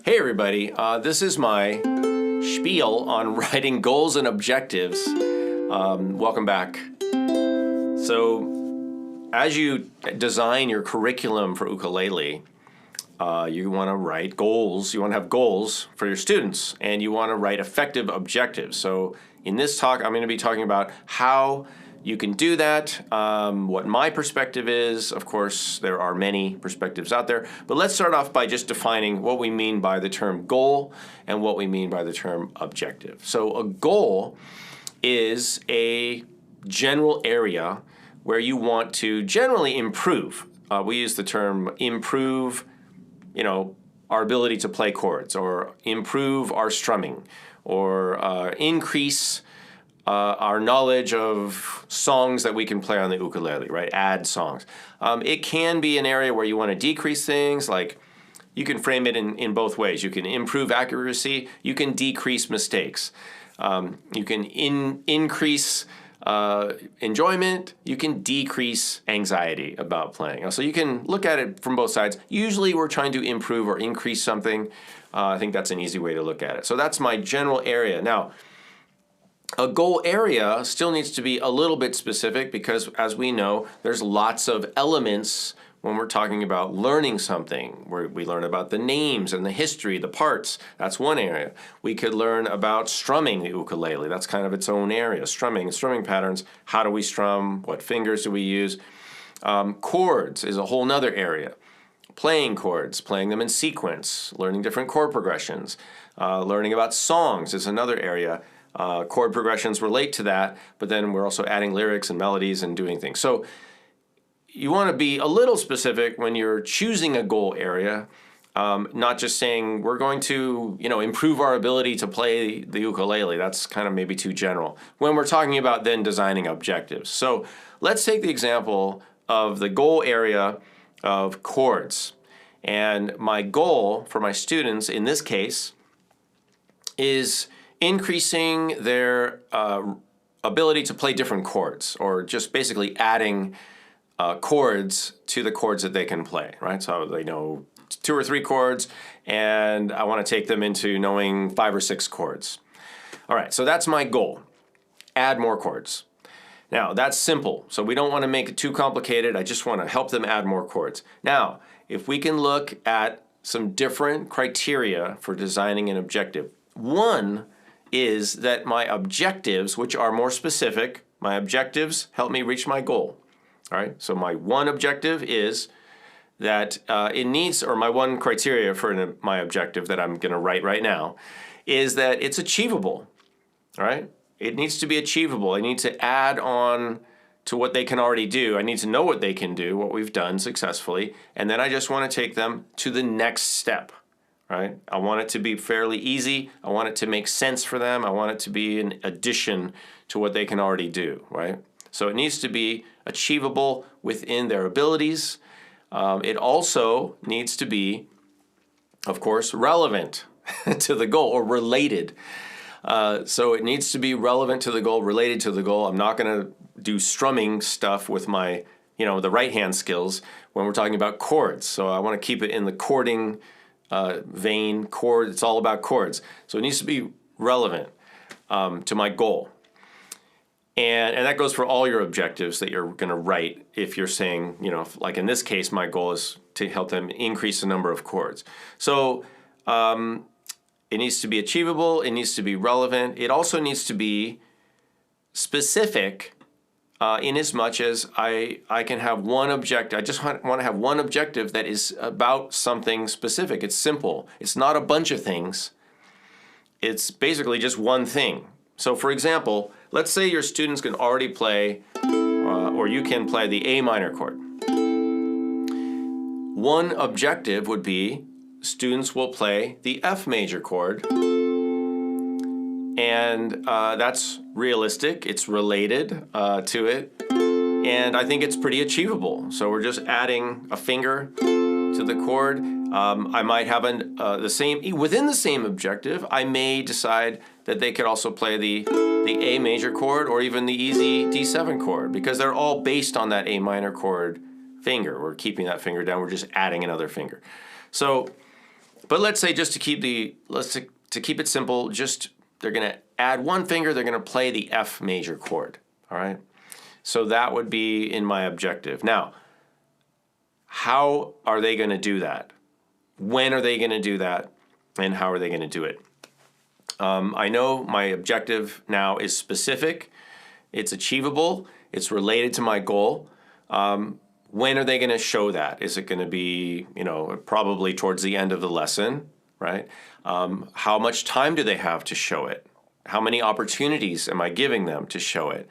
Hey everybody, this is my spiel on writing goals and objectives. Welcome back. So, as you design your curriculum for ukulele, you want to write goals. You want to have goals for your students, and you want to write effective objectives. So, in this talk, I'm going to be talking about how you can do that, what my perspective is. Of course, there are many perspectives out there, but let's start off by just defining what we mean by the term goal and what we mean by the term objective. So a goal is a general area where you want to generally improve. We use the term improve, our ability to play chords, or improve our strumming, or increase our knowledge of songs that we can play on the ukulele, right? Add songs. It can be an area where you want to decrease things, like you can frame it in both ways. You can improve accuracy, you can decrease mistakes. You can increase enjoyment, you can decrease anxiety about playing. So you can look at it from both sides. Usually we're trying to improve or increase something. I think that's an easy way to look at it. So that's my general area. Now, a goal area still needs to be a little bit specific because, as we know, there's lots of elements when we're talking about learning something, where we learn about the names and the history, the parts. That's one area. We could learn about strumming the ukulele. That's kind of its own area. Strumming patterns. How do we strum? What fingers do we use? Chords is a whole nother area. Playing chords, playing them in sequence, learning different chord progressions. Learning about songs is another area. Chord progressions relate to that, but then we're also adding lyrics and melodies and doing things. So you want to be a little specific when you're choosing a goal area, not just saying we're going to, improve our ability to play the ukulele. That's kind of maybe too general. When we're talking about then designing objectives. So let's take the example of the goal area of chords. And my goal for my students in this case is increasing their ability to play different chords, or just basically adding chords to the chords that they can play, right? So they know 2 or 3 chords, and I want to take them into knowing 5 or 6 chords. All right, so that's my goal. Add more chords. Now, that's simple, so we don't want to make it too complicated. I just want to help them add more chords. Now, if we can look at some different criteria for designing an objective. One is that my objectives, which are more specific, my objectives help me reach my goal. All right, so my one objective is that it needs, or my one criteria for my objective that I'm going to write right now, is that it's achievable. All right, it needs to be achievable. I need to add on to what they can already do. I need to know what they can do, what we've done successfully, and then I just want to take them to the next step. Right? I want it to be fairly easy. I want it to make sense for them. I want it to be an addition to what they can already do, right? So it needs to be achievable within their abilities. It also needs to be, of course, relevant to the goal, or related. So it needs to be relevant to the goal, related to the goal. I'm not going to do strumming stuff with my, the right hand skills when we're talking about chords. So I want to keep it in the chording vein, chord. It's all about chords. So it needs to be relevant to my goal. And that goes for all your objectives that you're going to write. If you're saying, like in this case, my goal is to help them increase the number of chords. So it needs to be achievable. It needs to be relevant. It also needs to be specific in as much as I can have one objective. I just want to have one objective that is about something specific. It's simple. It's not a bunch of things. It's basically just one thing. So for example, let's say your students can already play, or you can play the A minor chord. One objective would be students will play the F major chord. And that's realistic, it's related to it, and I think it's pretty achievable. So we're just adding a finger to the chord. I might have within the same objective, I may decide that they could also play the A major chord, or even the easy D7 chord, because they're all based on that A minor chord finger. We're keeping that finger down, we're just adding another finger. So But let's say just to keep to keep it simple, they're going to add one finger, they're going to play the F major chord, all right? So that would be in my objective. Now, how are they going to do that? When are they going to do that? And how are they going to do it? I know my objective now is specific, it's achievable, it's related to my goal. When are they going to show that? Is it going to be, probably towards the end of the lesson, right? How much time do they have to show it? How many opportunities am I giving them to show it?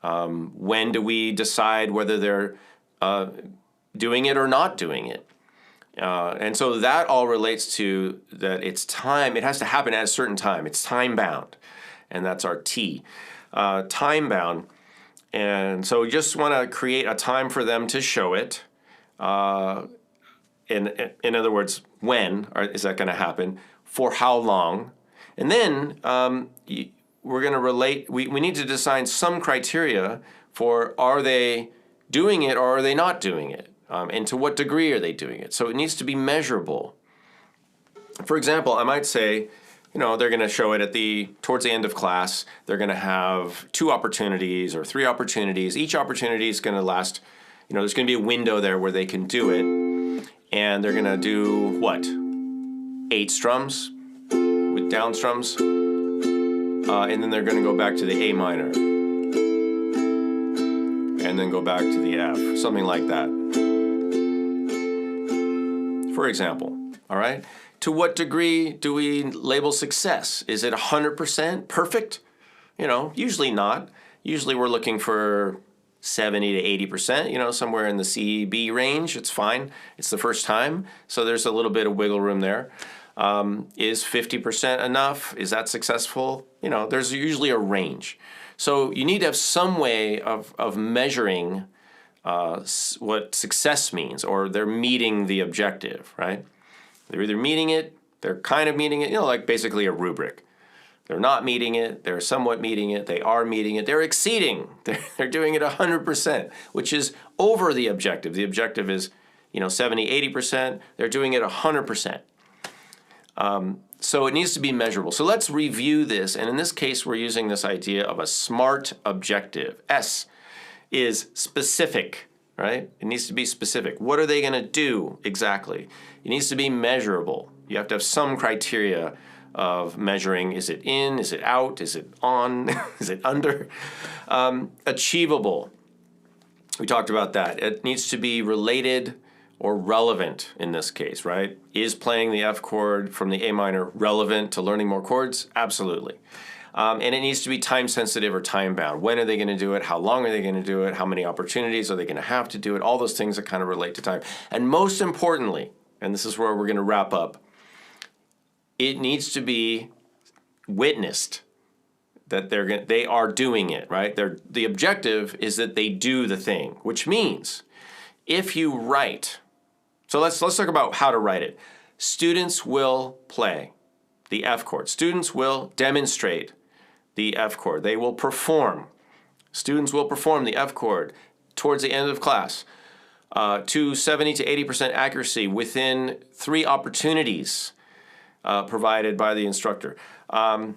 When do we decide whether they're doing it or not doing it? And so that all relates to that it's time. It has to happen at a certain time. It's time bound, and that's our T. Time bound. And so we just want to create a time for them to show it. In other words, when is that going to happen? For how long? And then we're going to relate. We need to design some criteria for are they doing it or are they not doing it? And to what degree are they doing it? So it needs to be measurable. For example, I might say, they're going to show it towards the end of class. They're going to have 2 opportunities or 3 opportunities. Each opportunity is going to last, there's going to be a window there where they can do it. And they're going to do what? 8 strums with down strums. And then they're going to go back to the A minor. And then go back to the F, something like that. For example, all right? To what degree do we label success? Is it 100% perfect? Usually not. Usually we're looking for 70 to 80%, somewhere in the C, B range. It's fine. It's the first time. So there's a little bit of wiggle room there. Is 50% enough? Is that successful? There's usually a range. So you need to have some way of measuring what success means, or they're meeting the objective, right? They're either meeting it, they're kind of meeting it, like basically a rubric. They're not meeting it, they're somewhat meeting it, they are meeting it, they're exceeding, they're doing it 100%, which is over the objective. The objective is, 70, 80%, they're doing it 100%. So it needs to be measurable. So let's review this, and in this case, we're using this idea of a SMART objective. S is specific, right? It needs to be specific. What are they going to do exactly? It needs to be measurable. You have to have some criteria of measuring. Is it in? Is it out? Is it on? Is it under? Achievable. We talked about that. It needs to be related or relevant in this case, right? Is playing the F chord from the A minor relevant to learning more chords? Absolutely. And it needs to be time sensitive or time bound. When are they going to do it? How long are they going to do it? How many opportunities are they going to have to do it? All those things that kind of relate to time. And most importantly, and this is where we're going to wrap up, it needs to be witnessed that they are doing it, right? The objective is that they do the thing, which means if you write, so let's talk about how to write it. Students will play the F chord. Students will demonstrate the F chord. They will perform. Students will perform the F chord towards the end of class to 70 to 80% accuracy within 3 opportunities provided by the instructor. Are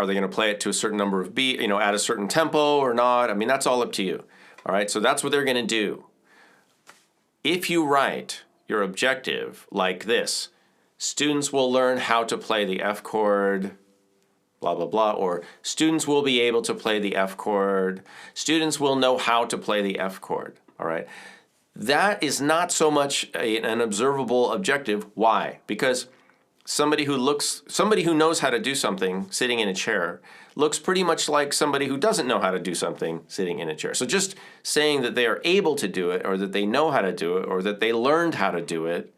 they going to play it to a certain number of beats, at a certain tempo or not? I mean, that's all up to you. All right, so that's what they're going to do. If you write your objective like this, students will learn how to play the F chord, blah, blah, blah, or students will be able to play the F chord. Students will know how to play the F chord, all right? That is not so much an observable objective. Why? Because somebody who knows how to do something sitting in a chair looks pretty much like somebody who doesn't know how to do something sitting in a chair. So just saying that they are able to do it, or that they know how to do it, or that they learned how to do it,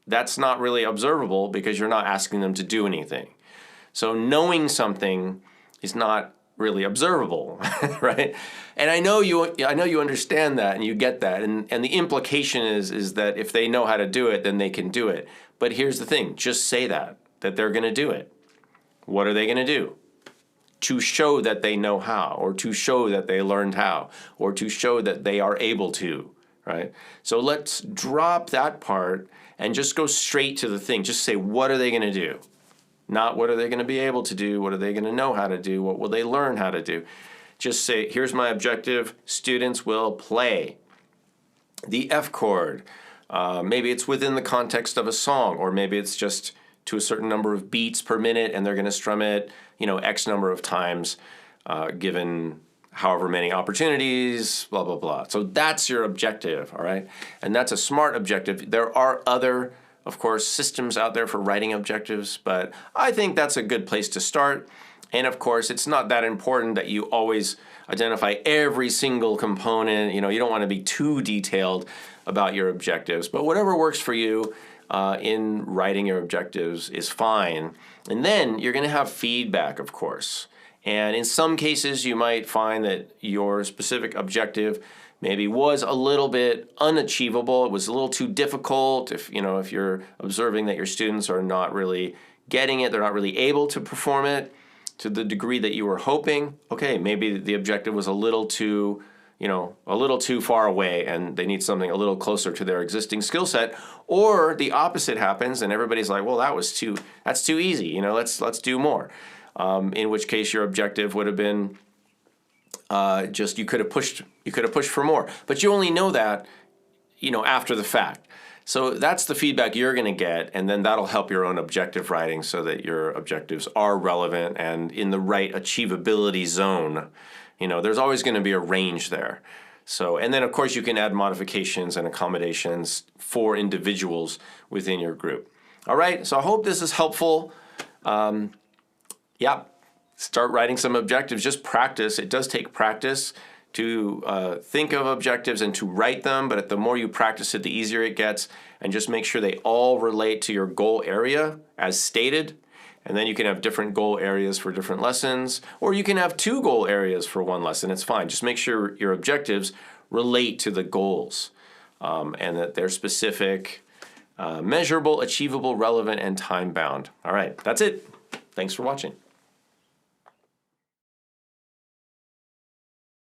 that's not really observable because you're not asking them to do anything. So knowing something is not really observable, right? And I know you understand that and you get that, and the implication is that if they know how to do it, then they can do it. But here's the thing: just say that they're going to do it. What are they going to do? To show that they know how, or to show that they learned how, or to show that they are able to, right? So let's drop that part and just go straight to the thing. Just say, what are they going to do? Not what are they going to be able to do? What are they going to know how to do? What will they learn how to do? Just say, here's my objective. Students will play the F chord. Maybe it's within the context of a song, or maybe it's just to a certain number of beats per minute, and they're going to strum it, X number of times, given however many opportunities, blah, blah, blah. So that's your objective, all right? And that's a SMART objective. There are other, of course, systems out there for writing objectives, but I think that's a good place to start. And of course, it's not that important that you always identify every single component. You don't want to be too detailed about your objectives, but whatever works for you in writing your objectives is fine. And then you're going to have feedback, of course. And in some cases, you might find that your specific objective maybe was a little bit unachievable. It was a little too difficult. If you're observing that your students are not really getting it, they're not really able to perform it to the degree that you were hoping. Okay, maybe the objective was a little too far away, and they need something a little closer to their existing skill set. Or the opposite happens, and everybody's like, well, that's too easy. Let's do more. In which case your objective would have been just you could have pushed for more, but you only know that after the fact. So that's the feedback you're going to get, and then that'll help your own objective writing so that your objectives are relevant and in the right achievability zone. There's always going to be a range there. So, and then of course you can add modifications and accommodations for individuals within your group. All right, so I hope this is helpful. Start writing some objectives. Just practice. It does take practice to think of objectives and to write them, but the more you practice it, the easier it gets. And just make sure they all relate to your goal area as stated. And then you can have different goal areas for different lessons, or you can have 2 goal areas for 1 lesson. It's fine. Just make sure your objectives relate to the goals and that they're specific, measurable, achievable, relevant, and time-bound. All right, that's it. Thanks for watching.